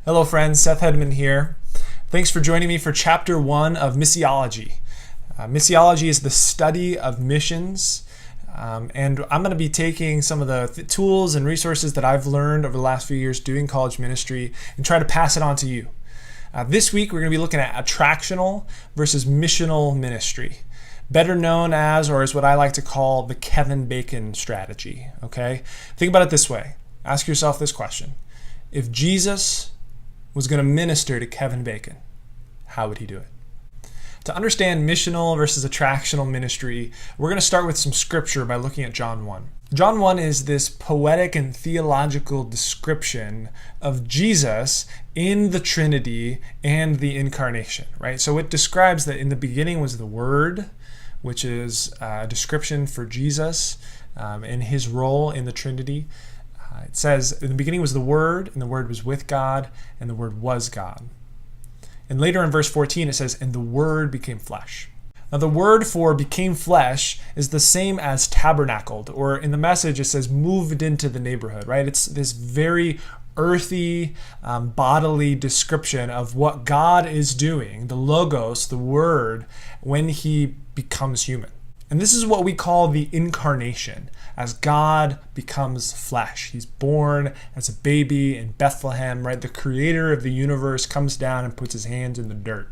Hello friends, Seth Hedman here. Thanks for joining me for Chapter 1 of Missiology. Missiology is the study of missions, and I'm going to be taking some of the tools and resources that I've learned over the last few years doing college ministry and try to pass it on to you. This week we're going to be looking at attractional versus missional ministry, better known as, or as what I like to call, the Kevin Bacon strategy. Okay? Think about it this way. Ask yourself this question. If Jesus was going to minister to Kevin Bacon, how would he do it? To understand missional versus attractional ministry, we're going to start with some scripture by looking at John 1. John 1 is this poetic and theological description of Jesus in the Trinity and the incarnation, right? So it describes that in the beginning was the Word, which is a description for Jesus and his role in the Trinity. It says, in the beginning was the Word, and the Word was with God, and the Word was God. And later in verse 14 it says, and the Word became flesh. Now the word for became flesh is the same as tabernacled, or in the Message it says moved into the neighborhood, right? It's this very earthy, bodily description of what God is doing, the Logos, the Word, when he becomes human. And this is what we call the incarnation, as God becomes flesh. He's born as a baby in Bethlehem, right? The creator of the universe comes down and puts his hands in the dirt.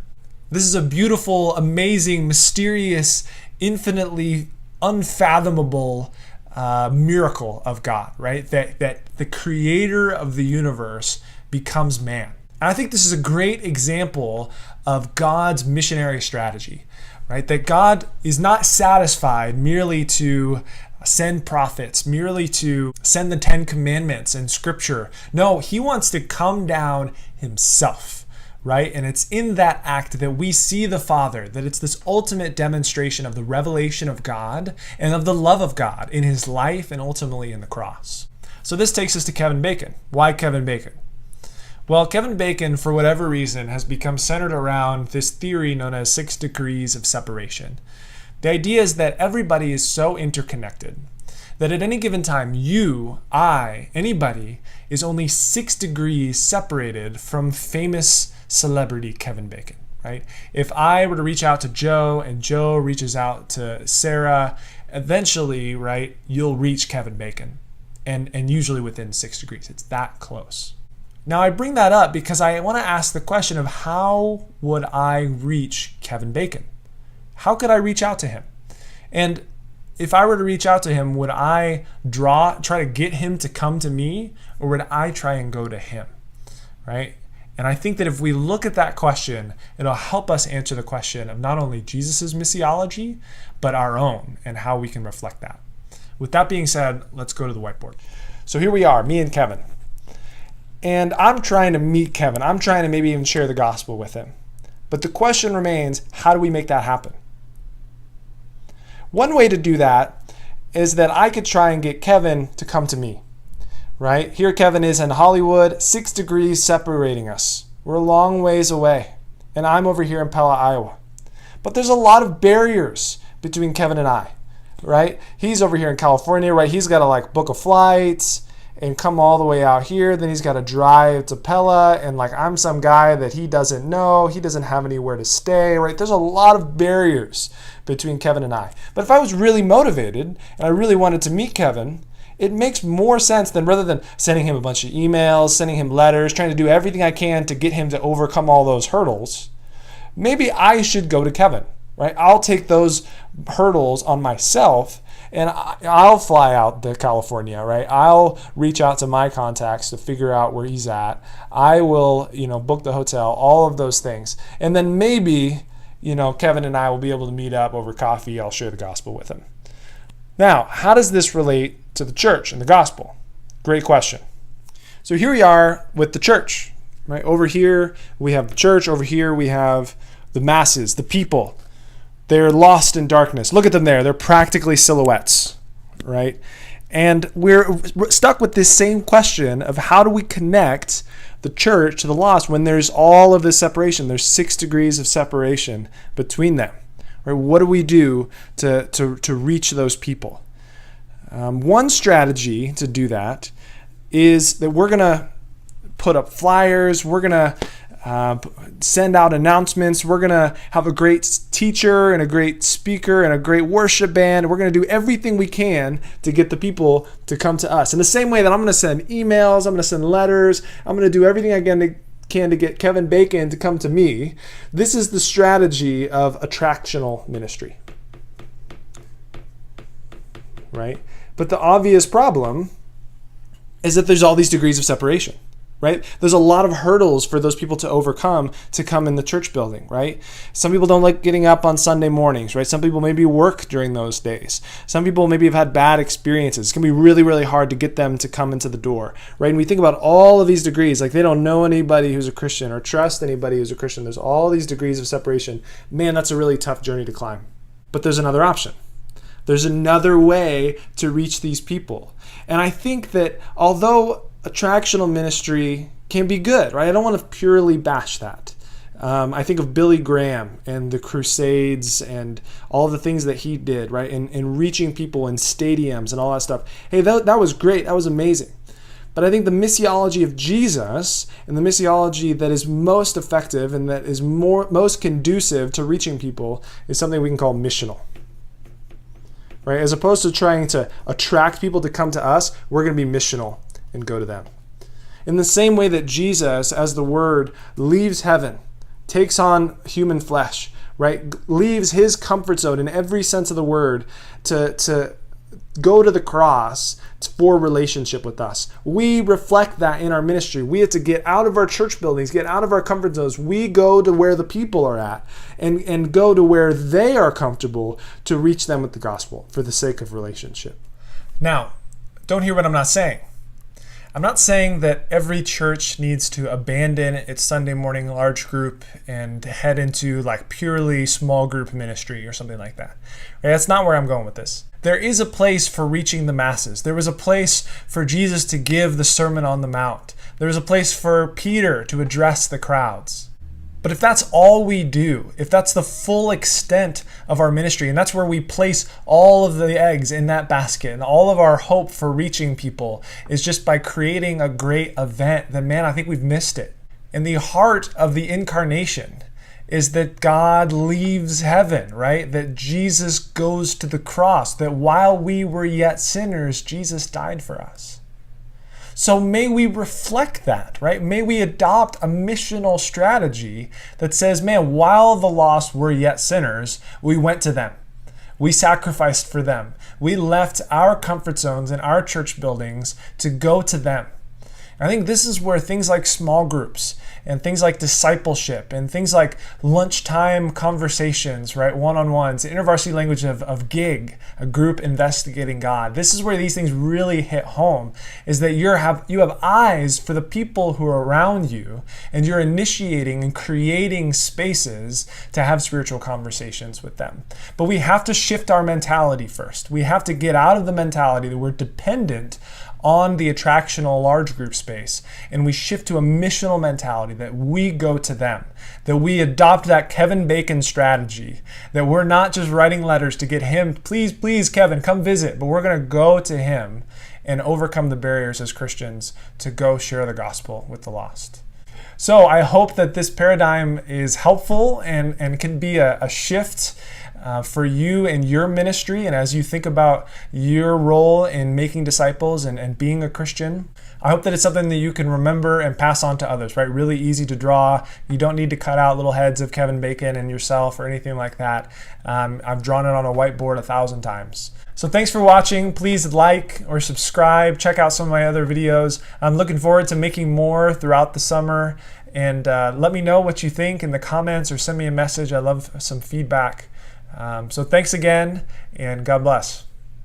This is a beautiful, amazing, mysterious, infinitely unfathomable miracle of God, right? That the creator of the universe becomes man. And I think this is a great example of God's missionary strategy. Right? That God is not satisfied merely to send prophets, merely to send the 10 Commandments and Scripture. No, he wants to come down himself, right? And it's in that act that we see the Father, that it's this ultimate demonstration of the revelation of God and of the love of God in his life and ultimately in the cross. So this takes us to Kevin Bacon. Why Kevin Bacon? Well, Kevin Bacon, for whatever reason, has become centered around this theory known as 6 degrees of separation. The idea is that everybody is so interconnected that at any given time, you, I, anybody is only 6 degrees separated from famous celebrity Kevin Bacon, right? If I were to reach out to Joe and Joe reaches out to Sarah, eventually, right, you'll reach Kevin Bacon, and usually within 6 degrees. It's that close. Now, I bring that up because I want to ask the question of how would I reach Kevin Bacon? How could I reach out to him? And if I were to reach out to him, would I try to get him to come to me, or would I try and go to him, right? And I think that if we look at that question, it'll help us answer the question of not only Jesus's missiology, but our own and how we can reflect that. With that being said, let's go to the whiteboard. So here we are, me and Kevin. And I'm trying to meet Kevin. I'm trying to maybe even share the gospel with him. But the question remains, how do we make that happen? One way to do that is that I could try and get Kevin to come to me, right? Here Kevin is in Hollywood, 6 degrees separating us. We're a long ways away. And I'm over here in Pella, Iowa. But there's a lot of barriers between Kevin and I, right? He's over here in California, right? He's got to book a flight and come all the way out here. Then he's got to drive to Pella, and I'm some guy that he doesn't know. He doesn't have anywhere to stay, right? There's a lot of barriers between Kevin and I. But if I was really motivated and I really wanted to meet Kevin, it makes more sense than rather than sending him a bunch of emails, sending him letters, trying to do everything I can to get him to overcome all those hurdles. Maybe I should go to Kevin, right? I'll take those hurdles on myself, and I'll fly out to California, right? I'll reach out to my contacts to figure out where he's at. I will, book the hotel, all of those things. And then maybe, Kevin and I will be able to meet up over coffee. I'll share the gospel with him. Now, how does this relate to the church and the gospel? Great question. So here we are with the church, right? Over here, we have the church. Over here, we have the masses, the people. They're lost in darkness. Look at them there. They're practically silhouettes, right? And we're stuck with this same question of how do we connect the church to the lost when there's all of this separation? There's 6 degrees of separation between them, right? What do we do to reach those people? One strategy to do that is that we're going to put up flyers. We're going to send out announcements. We're going to have a great teacher and a great speaker and a great worship band. We're going to do everything we can to get the people to come to us. In the same way that I'm going to send emails, I'm going to send letters, I'm going to do everything I can to get Kevin Bacon to come to me. This is the strategy of attractional ministry, right? But the obvious problem is that there's all these degrees of separation, right? There's a lot of hurdles for those people to overcome to come in the church building, right? Some people don't like getting up on Sunday mornings, right? Some people maybe work during those days. Some people maybe have had bad experiences. It's going to be really, really hard to get them to come into the door, right? And we think about all of these degrees, like they don't know anybody who's a Christian or trust anybody who's a Christian. There's all these degrees of separation. Man, that's a really tough journey to climb. But there's another option. There's another way to reach these people. And I think that although attractional ministry can be good, right? I don't want to purely bash that. I think of Billy Graham and the Crusades and all the things that he did, right? And reaching people in stadiums and all that stuff. Hey, that was great. That was amazing. But I think the missiology of Jesus and the missiology that is most effective and that is most conducive to reaching people is something we can call missional. Right? As opposed to trying to attract people to come to us, we're going to be missional and go to them. In the same way that Jesus, as the Word, leaves heaven, takes on human flesh, right? Leaves his comfort zone in every sense of the word to go to the cross for relationship with us. We reflect that in our ministry. We have to get out of our church buildings, get out of our comfort zones. We go to where the people are at and go to where they are comfortable to reach them with the gospel for the sake of relationship. Now, don't hear what I'm not saying. I'm not saying that every church needs to abandon its Sunday morning large group and head into like purely small group ministry or something like that. Right? That's not where I'm going with this. There is a place for reaching the masses. There was a place for Jesus to give the Sermon on the Mount. There was a place for Peter to address the crowds. But if that's all we do, if that's the full extent of our ministry, and that's where we place all of the eggs in that basket, and all of our hope for reaching people is just by creating a great event, then man, I think we've missed it. And the heart of the incarnation is that God leaves heaven, right? That Jesus goes to the cross, that while we were yet sinners, Jesus died for us. So may we reflect that, right? May we adopt a missional strategy that says, man, while the lost were yet sinners, we went to them. We sacrificed for them. We left our comfort zones and our church buildings to go to them. I think this is where things like small groups and things like discipleship and things like lunchtime conversations, right, one-on-ones, the InterVarsity language of gig, a group investigating God. This is where these things really hit home, is that you have eyes for the people who are around you, and you're initiating and creating spaces to have spiritual conversations with them. But we have to shift our mentality first. We have to get out of the mentality that we're dependent on the attractional large group space, and we shift to a missional mentality that we go to them, that we adopt that Kevin Bacon strategy, that we're not just writing letters to get him, please Kevin, come visit, but we're going to go to him and overcome the barriers as Christians to go share the gospel with the lost. So I hope that this paradigm is helpful and can be a shift for you and your ministry, and as you think about your role in making disciples and being a Christian. I hope that it's something that you can remember and pass on to others, right? Really easy to draw. You don't need to cut out little heads of Kevin Bacon and yourself or anything like that. I've drawn it on a whiteboard 1,000 times. So thanks for watching. Please like or subscribe. Check out some of my other videos. I'm looking forward to making more throughout the summer. And let me know what you think in the comments or send me a message. I love some feedback. So thanks again, and God bless.